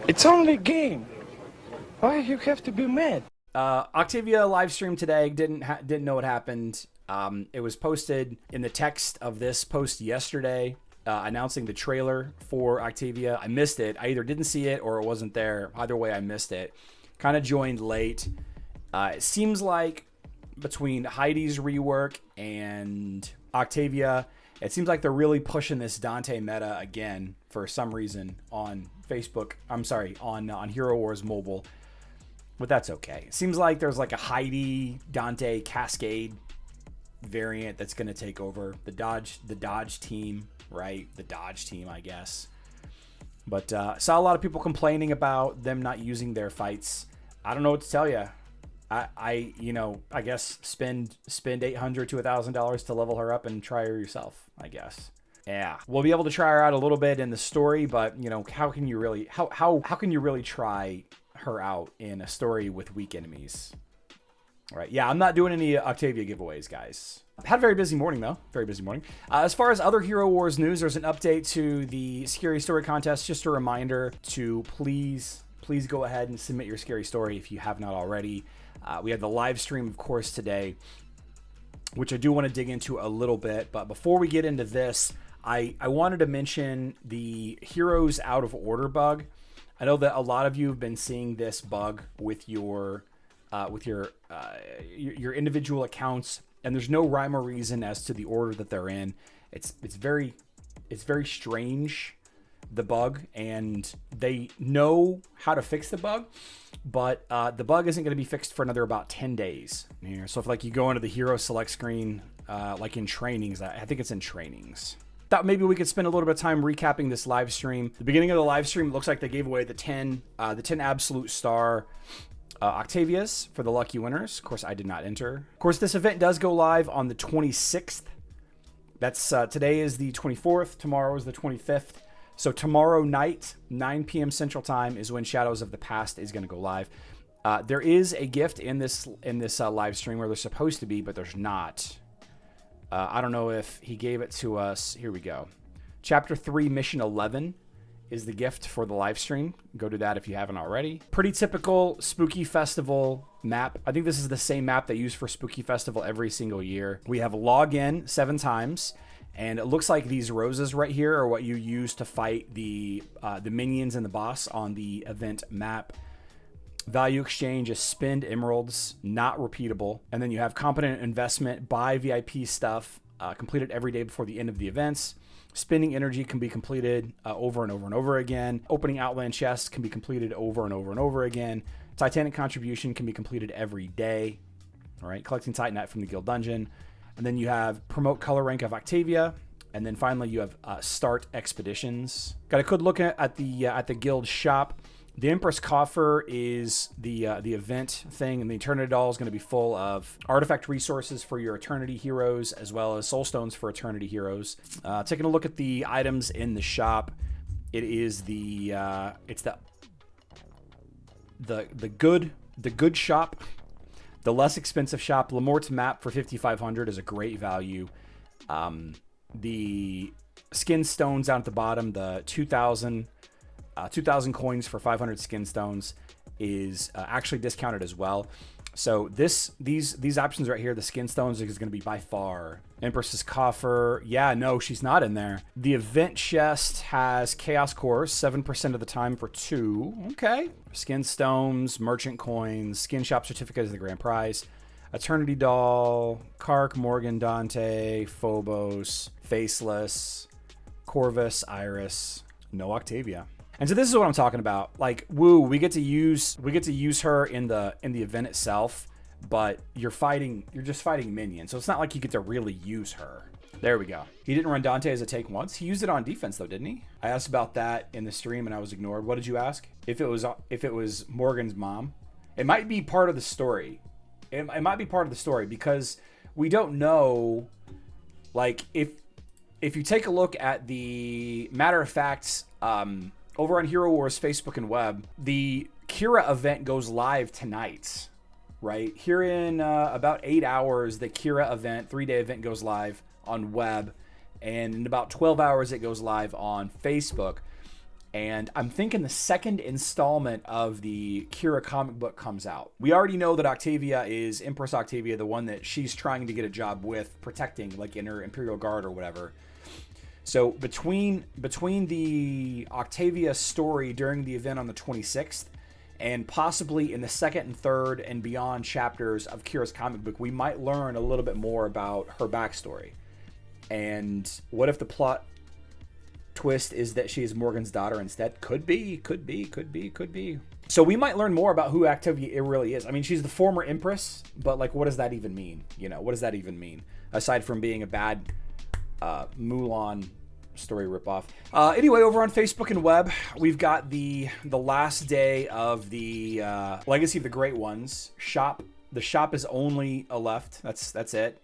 It's only a game. Why you have to be mad? Octavia live stream today. Didn't know what happened. It was posted in the text of this post yesterday, announcing the trailer for Octavia. I missed it. I either didn't see it or it wasn't there. Either way, I missed it. Kind of joined late. It seems like between Heidi's rework and Octavia, it seems like they're really pushing this Dante meta again for some reason on Facebook. I'm sorry, on Hero Wars Mobile. But that's okay. It seems like there's like a Heidi Dante Cascade variant that's going to take over the Dodge team, right? The Dodge team, I guess. But saw a lot of people complaining about them not using their fights. I don't know what to tell you. I guess spend $800 to $1,000 to level her up and try her yourself, I guess. Yeah, we'll be able to try her out a little bit in the story, but how can you really try her out in a story with weak enemies? All right. Yeah, I'm not doing any Octavia giveaways, guys. Had a very busy morning, though. Very busy morning. As far as other Hero Wars news, there's an update to the Scary Story contest. Just a reminder to please go ahead and submit your scary story if you have not already. We had the live stream, of course, today, which I do want to dig into a little bit. But before we get into this, I wanted to mention the Heroes Out of Order bug. I know that a lot of you have been seeing this bug with your individual accounts, and there's no rhyme or reason as to the order that they're in. It's very strange, the bug, and they know how to fix the bug, but the bug isn't going to be fixed for another about 10 days. So if you go into the hero select screen, like in trainings, I think it's in trainings. Thought maybe we could spend a little bit of time recapping this live stream. The beginning of the live stream, it looks like they gave away the 10 absolute star Octavias for the lucky winners. Of course, I did not enter. Of course, this event does go live on the 26th. That's today is the 24th. Tomorrow is the 25th. So tomorrow night, 9 p.m. Central Time, is when Shadows of the Past is going to go live. There is a gift in this live stream where there's supposed to be, but there's not. I don't know if he gave it to us. Here we go. Chapter 3, Mission 11 is the gift for the live stream. Go do that if you haven't already. Pretty typical Spooky Festival map. I think this is the same map they use for Spooky Festival every single year. We have log in 7 times, and it looks like these roses right here are what you use to fight the minions and the boss on the event map. Value exchange is spend emeralds, not repeatable. And then you have competent investment, buy VIP stuff, completed every day before the end of the events. Spending energy can be completed over and over and over again. Opening outland chests can be completed over and over and over again. Titanic contribution can be completed every day. All right, collecting Titanite from the guild dungeon. And then you have promote color rank of Octavia. And then finally you have start expeditions. Got a good look at the guild shop. The Empress Coffer is the event thing, and the Eternity Doll is going to be full of artifact resources for your Eternity heroes, as well as soul stones for Eternity heroes. Taking a look at the items in the shop, it is the good shop, the less expensive shop. Lamort's map for 5,500 is a great value. The skin stones down at the bottom, the 2,000 coins for 500 skin stones is actually discounted as well. So these options right here, the skin stones is going to be by far. Empress's Coffer, yeah, no, she's not in there. The event chest has chaos cores 7% of the time for 2. Okay. Skin stones, merchant coins, skin shop certificate is the grand prize. Eternity Doll, Kark, Morgan, Dante, Phobos, Faceless, Corvus, Iris, no Octavia. And so this is what I'm talking about. Like, woo, we get to use her in the event itself, but you're just fighting minions. So it's not like you get to really use her. There we go. He didn't run Dante as a take once. He used it on defense though, didn't he? I asked about that in the stream and I was ignored. What did you ask? If it was Morgan's mom, it might be part of the story. It might be part of the story because we don't know. Like if you take a look at the matter of fact, over on Hero Wars Facebook and web, the Kira event goes live tonight, right? Here in about 8 hours, the Kira event, 3-day event goes live on web. And in about 12 hours, it goes live on Facebook. And I'm thinking the second installment of the Kira comic book comes out. We already know that Octavia is Empress Octavia, the one that she's trying to get a job with, protecting, like in her Imperial Guard or whatever. So between the Octavia story during the event on the 26th and possibly in the second and third and beyond chapters of Kira's comic book, we might learn a little bit more about her backstory. And what if the plot twist is that she is Morgan's daughter instead? Could be. So we might learn more about who Octavia really is. I mean, she's the former Empress, but like, what does that even mean? You know, what does that even mean? Aside from being a bad Mulan story ripoff. Anyway, over on Facebook and web, we've got the last day of the Legacy of the Great Ones shop. The shop is only left. That's it.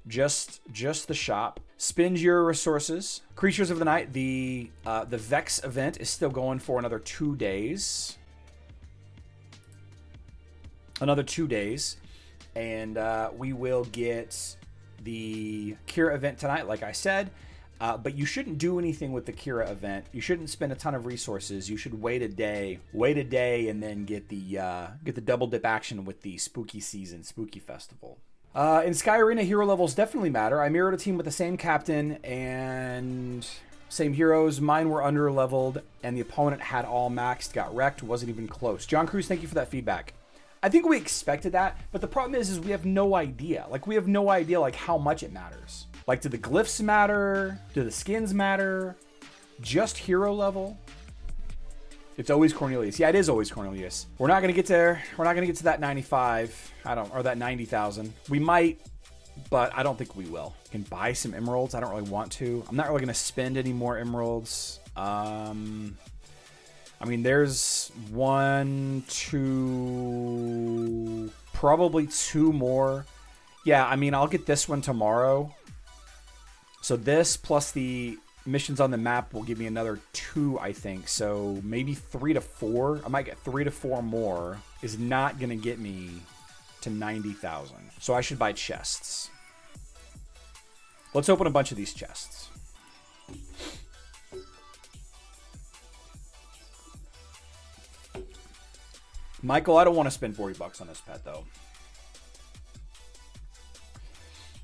Just the shop. Spend your resources. Creatures of the Night. The Vex event is still going for another 2 days. Another 2 days, and we will get the Kira event tonight, like I said. But you shouldn't do anything with the Kira event. You shouldn't spend a ton of resources. You should wait a day, and then get the double dip action with the Spooky Season, Spooky Festival. In Sky Arena, hero levels definitely matter. I mirrored a team with the same captain and same heroes. Mine were under leveled, and the opponent had all maxed, got wrecked, wasn't even close. John Cruz, thank you for that feedback. I think we expected that, but the problem is we have no idea. Like, we have no idea, like, how much it matters. Like, do the glyphs matter? Do the skins matter? Just hero level? It's always Cornelius. Yeah, it is always Cornelius. We're not going to get there. We're not going to get to that 95. Or that 90,000. We might, but I don't think we will. We can buy some emeralds. I don't really want to. I'm not really going to spend any more emeralds. I mean, there's 1, 2, probably 2 more. Yeah, I mean, I'll get this one tomorrow. So this plus the missions on the map will give me another 2, I think. So maybe 3 to 4. I might get 3 to 4 more. Is not going to get me to 90,000. So I should buy chests. Let's open a bunch of these chests. Michael, I don't want to spend $40 on this pet, though.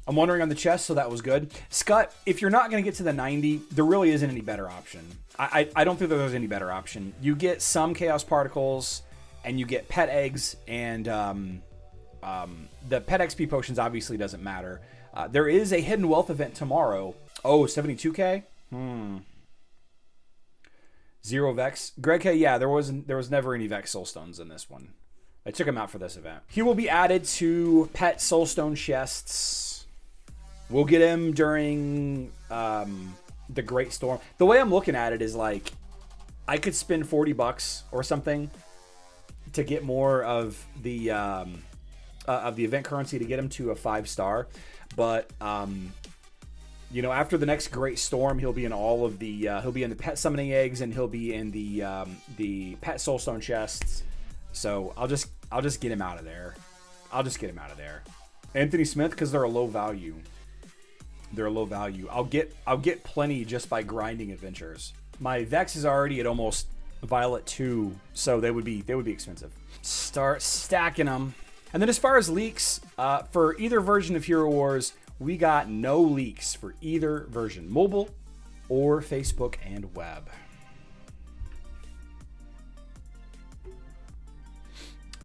I'm wondering on the chest, so that was good. Scott, if you're not going to get to the 90, there really isn't any better option. I don't think that there's any better option. You get some Chaos Particles, and you get pet eggs, and the pet XP potions obviously doesn't matter. There is a Hidden Wealth event tomorrow. Oh, 72k? 0 Vex. Greg K, yeah, there was never any Vex Soulstones in this one. I took him out for this event. He will be added to pet Soulstone chests. We'll get him during the Great Storm. The way I'm looking at it is like, I could spend $40 or something to get more of the event currency to get him to a 5-star. But you know, after the next Great Storm, he'll be in all of the he'll be in the pet summoning eggs, and he'll be in the pet soulstone chests. So I'll just get him out of there. Anthony Smith, because they're a low value. I'll get plenty just by grinding adventures. My Vex is already at almost Violet 2, so they would be expensive. Start stacking them. And then as far as leaks, for either version of Hero Wars, we got no leaks for either version, mobile or Facebook and web.